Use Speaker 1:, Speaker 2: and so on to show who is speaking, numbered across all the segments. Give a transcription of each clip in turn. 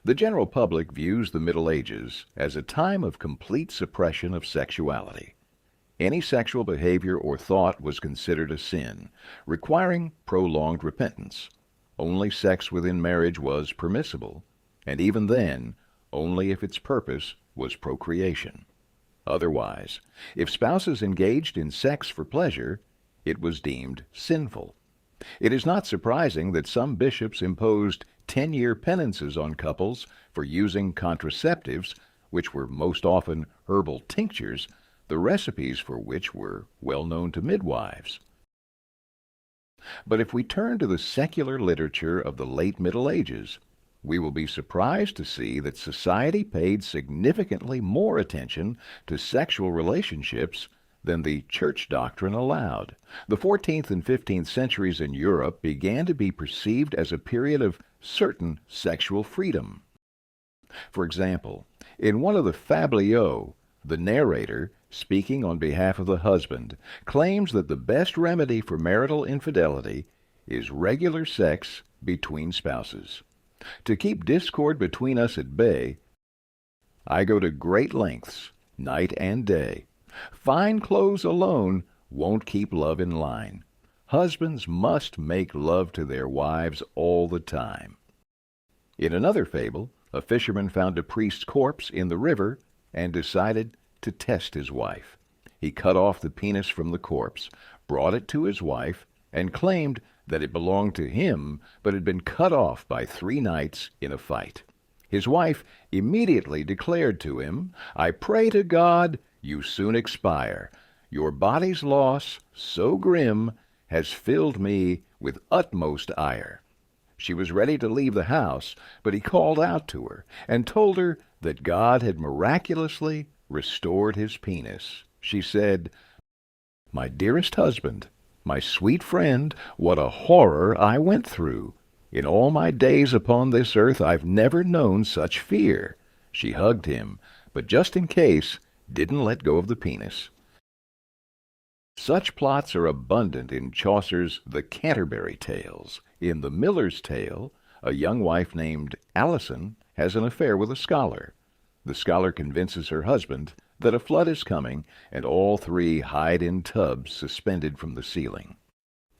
Speaker 1: The general public views the Middle Ages as a time of complete suppression of sexuality. Any sexual behavior or thought was considered a sin, requiring prolonged repentance. Only sex within marriage was permissible, and even then, only if its purpose was procreation. Otherwise, if spouses engaged in sex for pleasure, it was deemed sinful. It is not surprising that some bishops imposed 10-year penances on couples for using contraceptives, which were most often herbal tinctures, the recipes for which were well known to midwives. But if we turn to the secular literature of the late Middle Ages, we will be surprised to see that society paid significantly more attention to sexual relationships than the church doctrine allowed. The 14th and 15th centuries in Europe began to be perceived as a period of certain sexual freedom. For example, in one of the fabliaux, the narrator, speaking on behalf of the husband, claims that the best remedy for marital infidelity is regular sex between spouses. To keep discord between us at bay, I go to great lengths, night and day. Fine clothes alone won't keep love in line. Husbands must make love to their wives all the time. In another fable, a fisherman found a priest's corpse in the river and decided to test his wife. He cut off the penis from the corpse, brought it to his wife, and claimed that it belonged to him but had been cut off by 3 knights in a fight. His wife immediately declared to him, "I pray to God you soon expire. Your body's loss, so grim, has filled me with utmost ire." She was ready to leave the house, but he called out to her and told her that God had miraculously restored his penis. She said, "My dearest husband, my sweet friend, what a horror I went through. In all my days upon this earth I've never known such fear." She hugged him, but just in case, didn't let go of the penis. Such plots are abundant in Chaucer's The Canterbury Tales. In The Miller's Tale, a young wife named Alison has an affair with a scholar. The scholar convinces her husband that a flood is coming, and all 3 hide in tubs suspended from the ceiling.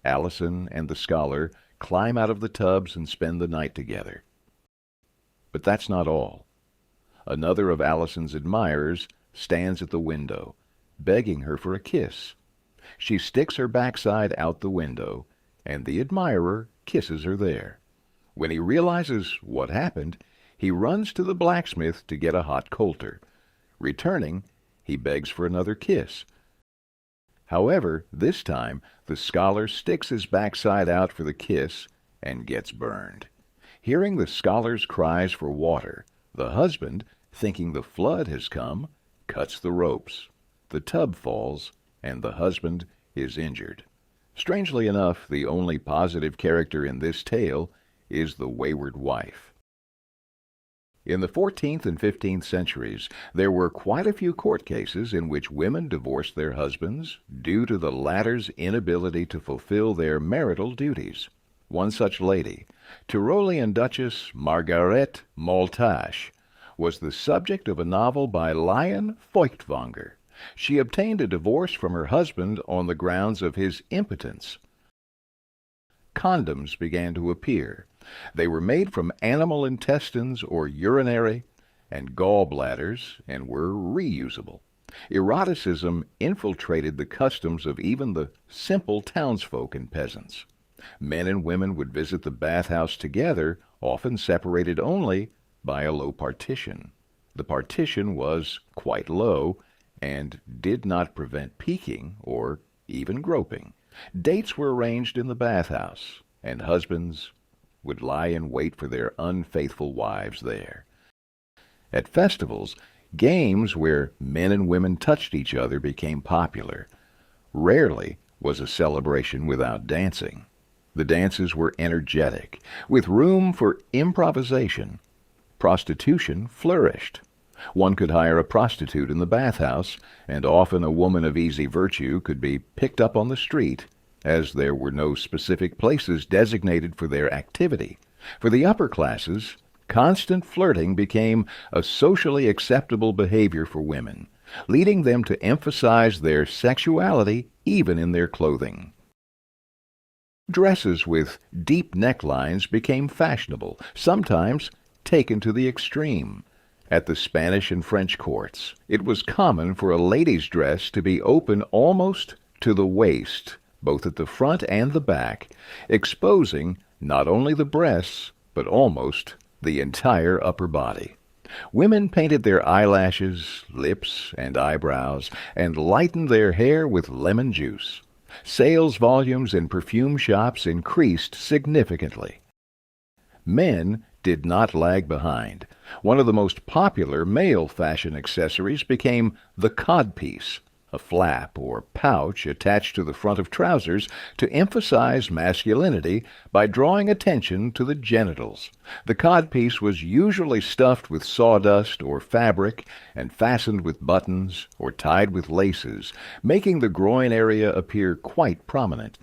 Speaker 1: Alison and the scholar climb out of the tubs and spend the night together. But that's not all. Another of Alison's admirers stands at the window, begging her for a kiss. She sticks her backside out the window, and the admirer kisses her there. When he realizes what happened, he runs to the blacksmith to get a hot coulter. Returning, he begs for another kiss. However, this time, the scholar sticks his backside out for the kiss and gets burned. Hearing the scholar's cries for water, the husband, thinking the flood has come, cuts the ropes. The tub falls, and the husband is injured. Strangely enough, the only positive character in this tale is the wayward wife. In the 14th and 15th centuries, there were quite a few court cases in which women divorced their husbands due to the latter's inability to fulfill their marital duties. One such lady, Tyrolean Duchess Margaret Maltache, was the subject of a novel by Lion Feuchtwanger. She obtained a divorce from her husband on the grounds of his impotence. Condoms began to appear. They were made from animal intestines or urinary and gallbladders and were reusable. Eroticism infiltrated the customs of even the simple townsfolk and peasants. Men and women would visit the bathhouse together, often separated only by a low partition. The partition was quite low and did not prevent peeking or even groping. Dates were arranged in the bathhouse, and husbands would lie in wait for their unfaithful wives there. At festivals, games where men and women touched each other became popular. Rarely was a celebration without dancing. The dances were energetic, with room for improvisation. Prostitution flourished. One could hire a prostitute in the bathhouse, and often a woman of easy virtue could be picked up on the street, as there were no specific places designated for their activity. For the upper classes, constant flirting became a socially acceptable behavior for women, leading them to emphasize their sexuality even in their clothing. Dresses with deep necklines became fashionable, sometimes taken to the extreme. At the Spanish and French courts, it was common for a lady's dress to be open almost to the waist, both at the front and the back, exposing not only the breasts, but almost the entire upper body. Women painted their eyelashes, lips, and eyebrows, and lightened their hair with lemon juice. Sales volumes in perfume shops increased significantly. Men did not lag behind. One of the most popular male fashion accessories became the codpiece, a flap or pouch attached to the front of trousers to emphasize masculinity by drawing attention to the genitals. The codpiece was usually stuffed with sawdust or fabric and fastened with buttons or tied with laces, making the groin area appear quite prominent.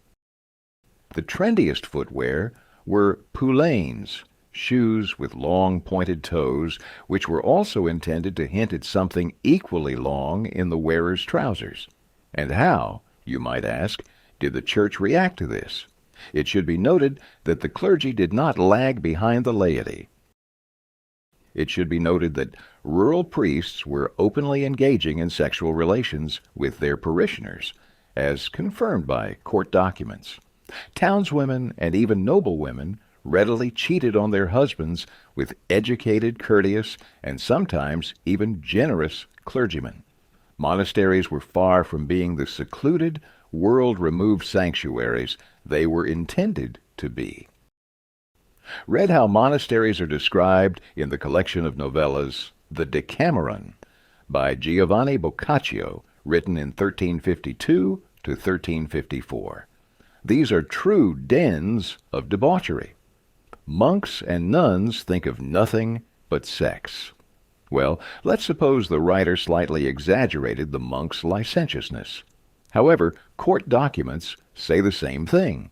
Speaker 1: The trendiest footwear were poulaines, shoes with long pointed toes, which were also intended to hint at something equally long in the wearer's trousers. And how, you might ask, did the church react to this? It should be noted that the clergy did not lag behind the laity. It should be noted that rural priests were openly engaging in sexual relations with their parishioners, as confirmed by court documents. Townswomen and even noblewomen readily cheated on their husbands with educated, courteous, and sometimes even generous clergymen. Monasteries were far from being the secluded, world-removed sanctuaries they were intended to be. Read how monasteries are described in the collection of novellas, The Decameron, by Giovanni Boccaccio, written in 1352 to 1354. These are true dens of debauchery. Monks and nuns think of nothing but sex. Well, let's suppose the writer slightly exaggerated the monks' licentiousness. However, court documents say the same thing.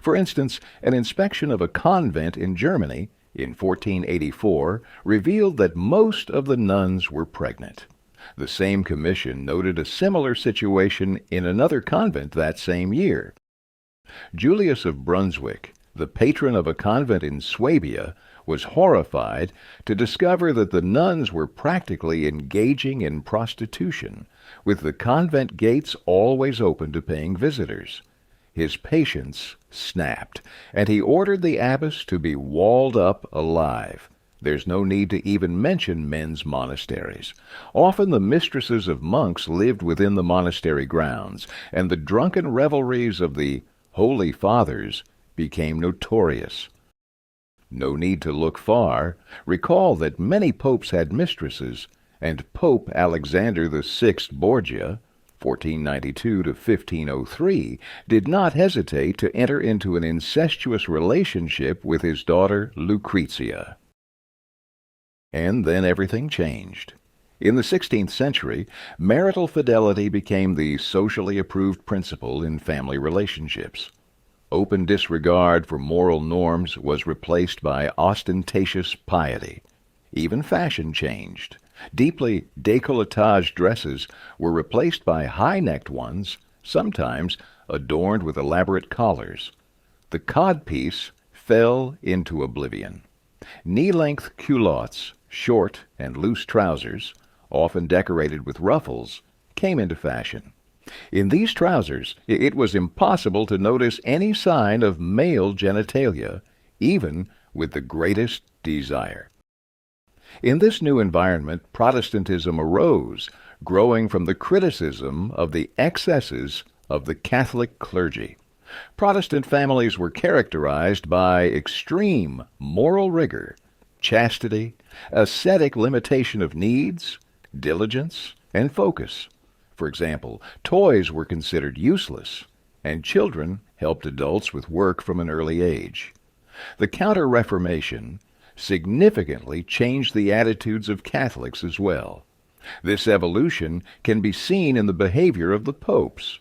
Speaker 1: For instance, an inspection of a convent in Germany in 1484 revealed that most of the nuns were pregnant. The same commission noted a similar situation in another convent that same year. Julius of Brunswick, the patron of a convent in Swabia, was horrified to discover that the nuns were practically engaging in prostitution, with the convent gates always open to paying visitors. His patience snapped, and he ordered the abbess to be walled up alive. There's no need to even mention men's monasteries. Often the mistresses of monks lived within the monastery grounds, and the drunken revelries of the Holy Fathers became notorious. No need to look far. Recall that many popes had mistresses, and Pope Alexander VI Borgia, 1492 to 1503, did not hesitate to enter into an incestuous relationship with his daughter Lucrezia. And then everything changed. In the 16th century, marital fidelity became the socially approved principle in family relationships. Open disregard for moral norms was replaced by ostentatious piety. Even fashion changed. Deeply décolletage dresses were replaced by high-necked ones, sometimes adorned with elaborate collars. The codpiece fell into oblivion. Knee-length culottes, short and loose trousers, often decorated with ruffles, came into fashion. In these trousers, it was impossible to notice any sign of male genitalia, even with the greatest desire. In this new environment, Protestantism arose, growing from the criticism of the excesses of the Catholic clergy. Protestant families were characterized by extreme moral rigor, chastity, ascetic limitation of needs, diligence, and focus. For example, toys were considered useless, and children helped adults with work from an early age. The Counter-Reformation significantly changed the attitudes of Catholics as well. This evolution can be seen in the behavior of the popes.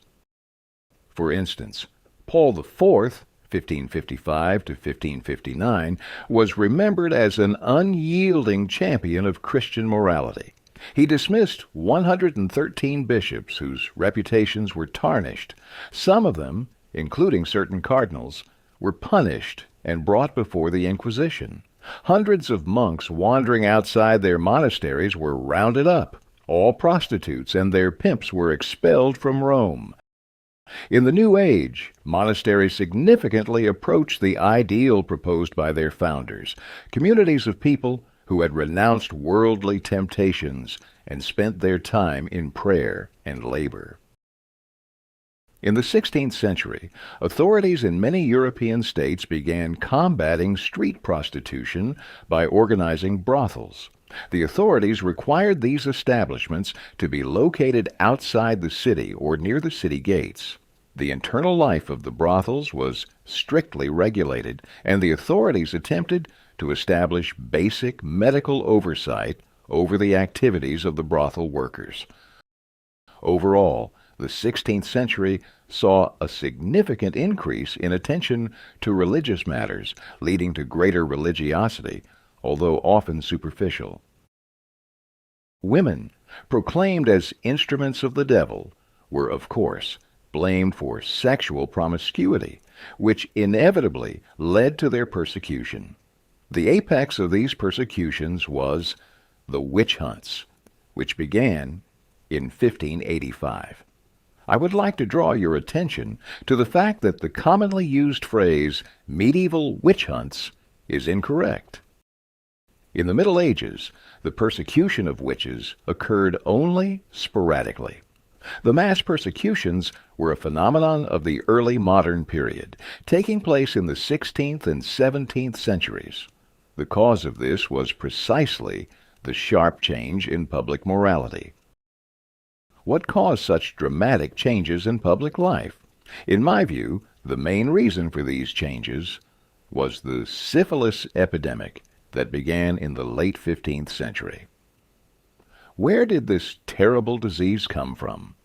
Speaker 1: For instance, Paul IV 1555 to 1559, was remembered as an unyielding champion of Christian morality. He dismissed 113 bishops whose reputations were tarnished. Some of them, including certain cardinals, were punished and brought before the Inquisition. Hundreds of monks wandering outside their monasteries were rounded up. All prostitutes and their pimps were expelled from Rome. In the New Age, monasteries significantly approached the ideal proposed by their founders, communities of people who had renounced worldly temptations and spent their time in prayer and labor. In the 16th century, authorities in many European states began combating street prostitution by organizing brothels. The authorities required these establishments to be located outside the city or near the city gates. The internal life of the brothels was strictly regulated, and the authorities attempted to establish basic medical oversight over the activities of the brothel workers. Overall, the 16th century saw a significant increase in attention to religious matters, leading to greater religiosity, although often superficial. Women, proclaimed as instruments of the devil, were, of course, blamed for sexual promiscuity, which inevitably led to their persecution. The apex of these persecutions was the witch hunts, which began in 1585. I would like to draw your attention to the fact that the commonly used phrase medieval witch hunts is incorrect. In the Middle Ages, the persecution of witches occurred only sporadically. The mass persecutions were a phenomenon of the early modern period, taking place in the 16th and 17th centuries. The cause of this was precisely the sharp change in public morality. What caused such dramatic changes in public life? In my view, the main reason for these changes was the syphilis epidemic that began in the late 15th century. Where did this terrible disease come from?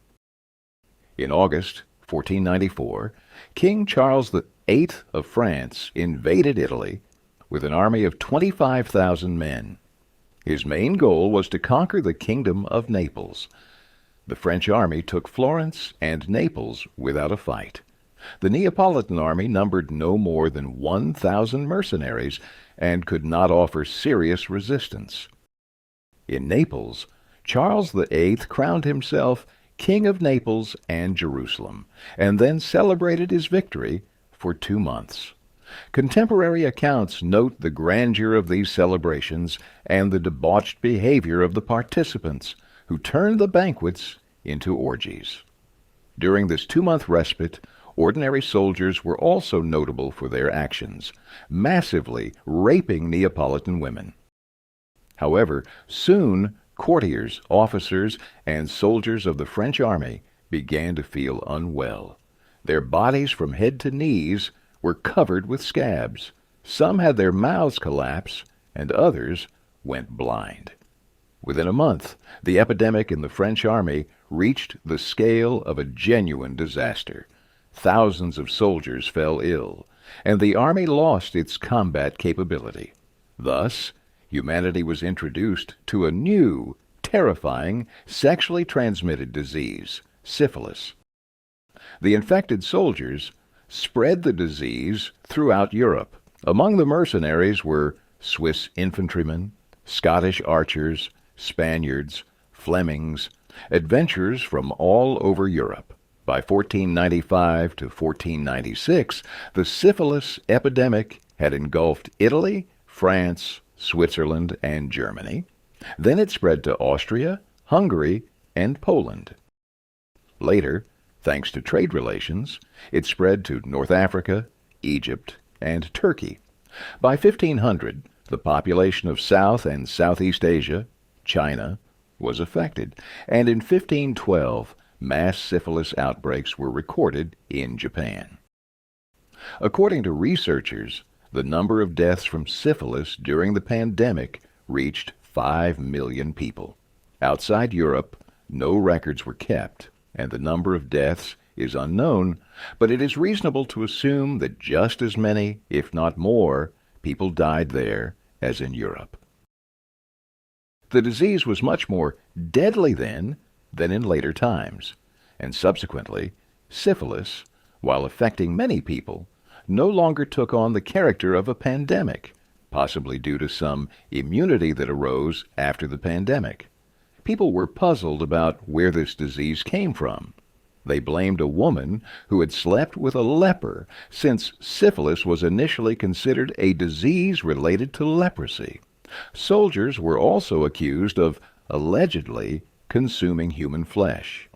Speaker 1: In August 1494, King Charles VIII of France invaded Italy with an army of 25,000 men. His main goal was to conquer the kingdom of Naples. The French army took Florence and Naples without a fight. The Neapolitan army numbered no more than 1,000 mercenaries and could not offer serious resistance. In Naples, Charles VIII crowned himself King of Naples and Jerusalem, and then celebrated his victory for 2 months. Contemporary accounts note the grandeur of these celebrations and the debauched behavior of the participants, who turned the banquets into orgies. During this 2-month respite, ordinary soldiers were also notable for their actions, massively raping Neapolitan women. However, soon courtiers, officers, and soldiers of the French army began to feel unwell. Their bodies from head to knees were covered with scabs. Some had their mouths collapse, and others went blind. Within a month, the epidemic in the French army reached the scale of a genuine disaster. Thousands of soldiers fell ill, and the army lost its combat capability. Thus, humanity was introduced to a new, terrifying, sexually transmitted disease, syphilis. The infected soldiers spread the disease throughout Europe. Among the mercenaries were Swiss infantrymen, Scottish archers, Spaniards, Flemings, adventurers from all over Europe. By 1495 to 1496, the syphilis epidemic had engulfed Italy, France, Switzerland, and Germany. Then it spread to Austria, Hungary, and Poland. Later, thanks to trade relations, it spread to North Africa, Egypt, and Turkey. By 1500, the population of South and Southeast Asia, China, was affected, and in 1512, mass syphilis outbreaks were recorded in Japan. According to researchers, the number of deaths from syphilis during the pandemic reached 5 million people. Outside Europe, no records were kept, and the number of deaths is unknown, but it is reasonable to assume that just as many, if not more, people died there as in Europe. The disease was much more deadly then than in later times, and subsequently, syphilis, while affecting many people, no longer took on the character of a pandemic, possibly due to some immunity that arose after the pandemic. People were puzzled about where this disease came from. They blamed a woman who had slept with a leper, since syphilis was initially considered a disease related to leprosy. Soldiers were also accused of allegedly consuming human flesh.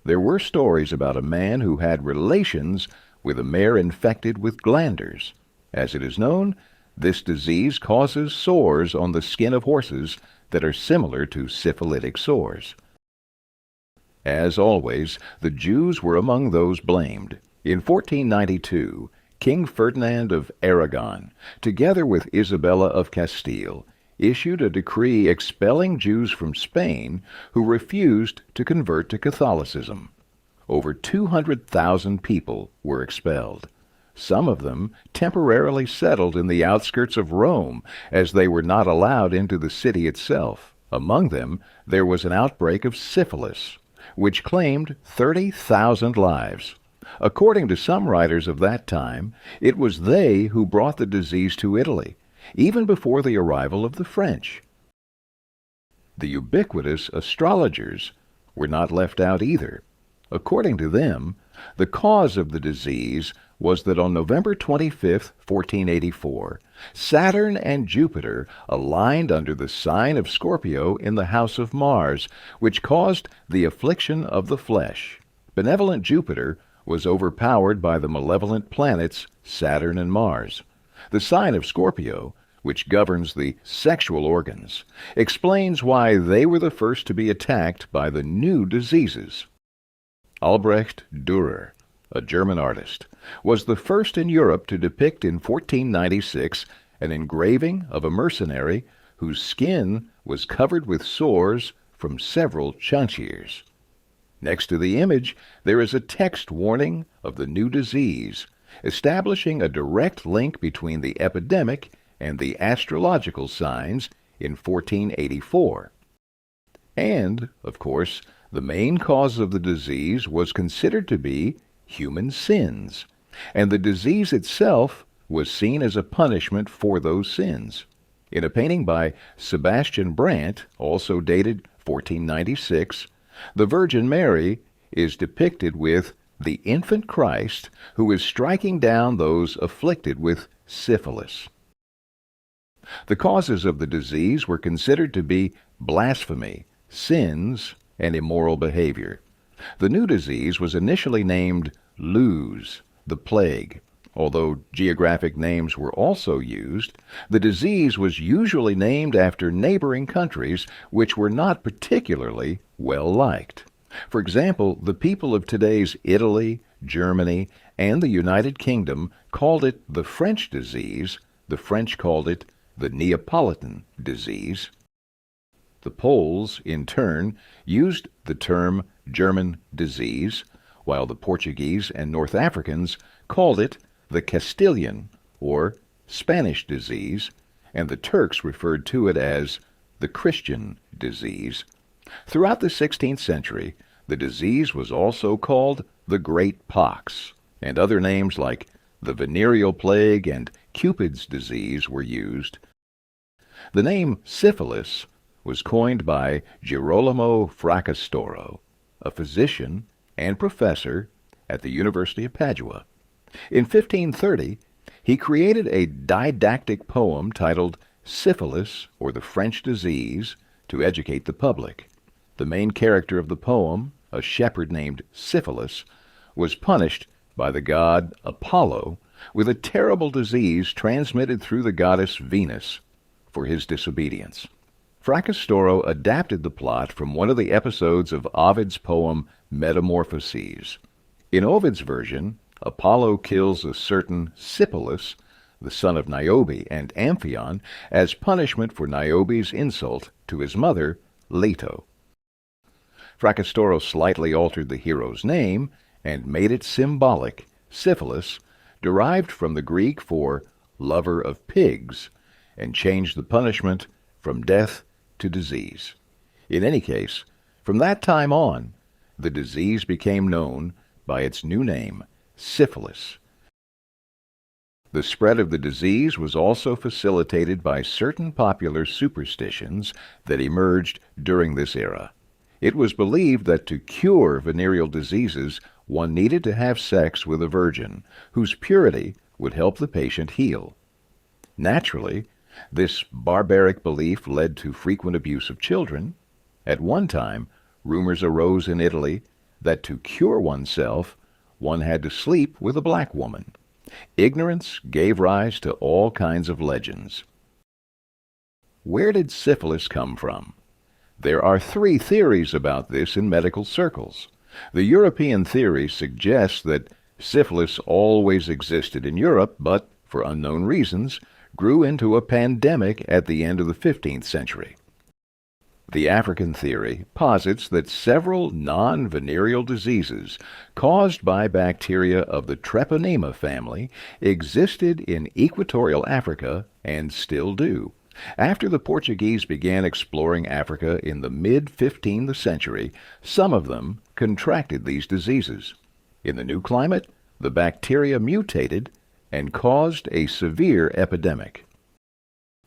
Speaker 1: There were stories about a man who had relations with a mare infected with glanders. As it is known, this disease causes sores on the skin of horses that are similar to syphilitic sores. As always, the Jews were among those blamed. In 1492, King Ferdinand of Aragon, together with Isabella of Castile, issued a decree expelling Jews from Spain who refused to convert to Catholicism. Over 200,000 people were expelled. Some of them temporarily settled in the outskirts of Rome, as they were not allowed into the city itself. Among them, there was an outbreak of syphilis, which claimed 30,000 lives. According to some writers of that time, it was they who brought the disease to Italy, even before the arrival of the French. The ubiquitous astrologers were not left out either. According to them, the cause of the disease was that on November 25, 1484, Saturn and Jupiter aligned under the sign of Scorpio in the house of Mars, which caused the affliction of the flesh. Benevolent Jupiter was overpowered by the malevolent planets Saturn and Mars. The sign of Scorpio, which governs the sexual organs, explains why they were the first to be attacked by the new diseases. Albrecht Dürer, a German artist, was the first in Europe to depict in 1496 an engraving of a mercenary whose skin was covered with sores from several chancres. Next to the image, there is a text warning of the new disease, establishing a direct link between the epidemic and the astrological signs in 1484. And, of course, the main cause of the disease was considered to be human sins, and the disease itself was seen as a punishment for those sins. In a painting by Sebastian Brandt, also dated 1496, the Virgin Mary is depicted with the infant Christ who is striking down those afflicted with syphilis. The causes of the disease were considered to be blasphemy, sins, and immoral behavior. The new disease was initially named luz, the plague. Although geographic names were also used, the disease was usually named after neighboring countries which were not particularly well liked. For example, the people of today's Italy, Germany, and the United Kingdom called it the French disease. The French called it the Neapolitan disease. The Poles, in turn, used the term German disease, while the Portuguese and North Africans called it the Castilian or Spanish disease, and the Turks referred to it as the Christian disease. Throughout the 16th century, the disease was also called the Great Pox, and other names like the venereal plague and Cupid's disease were used. The name syphilis was coined by Girolamo Fracastoro, a physician and professor at the University of Padua. In 1530, he created a didactic poem titled Syphilis, or the French Disease, to educate the public. The main character of the poem, a shepherd named Syphilis, was punished by the god Apollo with a terrible disease transmitted through the goddess Venus for his disobedience. Fracastoro adapted the plot from one of the episodes of Ovid's poem Metamorphoses. In Ovid's version, Apollo kills a certain Syphilis, the son of Niobe and Amphion, as punishment for Niobe's insult to his mother, Leto. Fracastoro slightly altered the hero's name and made it symbolic, syphilis, derived from the Greek for lover of pigs, and changed the punishment from death to disease. In any case, from that time on, the disease became known by its new name, syphilis. The spread of the disease was also facilitated by certain popular superstitions that emerged during this era. It was believed that to cure venereal diseases, one needed to have sex with a virgin, whose purity would help the patient heal. Naturally, this barbaric belief led to frequent abuse of children. At one time, rumors arose in Italy that to cure oneself, one had to sleep with a black woman. Ignorance gave rise to all kinds of legends. Where did syphilis come from? There are 3 theories about this in medical circles. The European theory suggests that syphilis always existed in Europe, but, for unknown reasons, grew into a pandemic at the end of the 15th century. The African theory posits that several non-venereal diseases caused by bacteria of the Treponema family existed in equatorial Africa and still do. After the Portuguese began exploring Africa in the mid-15th century, some of them contracted these diseases. In the new climate, the bacteria mutated and caused a severe epidemic.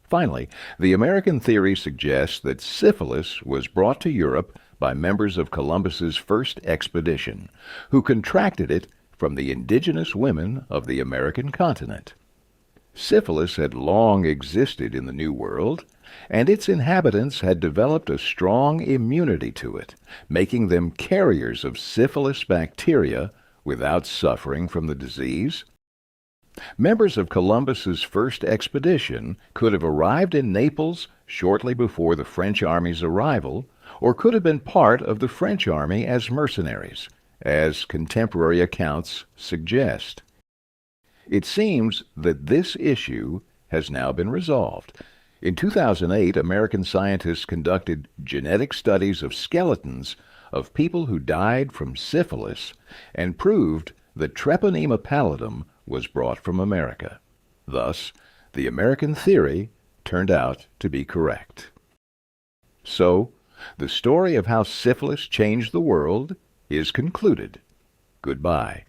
Speaker 1: Finally, the American theory suggests that syphilis was brought to Europe by members of Columbus's first expedition, who contracted it from the indigenous women of the American continent. Syphilis had long existed in the New World, and its inhabitants had developed a strong immunity to it, making them carriers of syphilis bacteria without suffering from the disease. Members of Columbus's first expedition could have arrived in Naples shortly before the French army's arrival, or could have been part of the French army as mercenaries, as contemporary accounts suggest. It seems that this issue has now been resolved. In 2008, American scientists conducted genetic studies of skeletons of people who died from syphilis and proved that Treponema pallidum was brought from America. Thus, the American theory turned out to be correct. So, the story of how syphilis changed the world is concluded. Goodbye.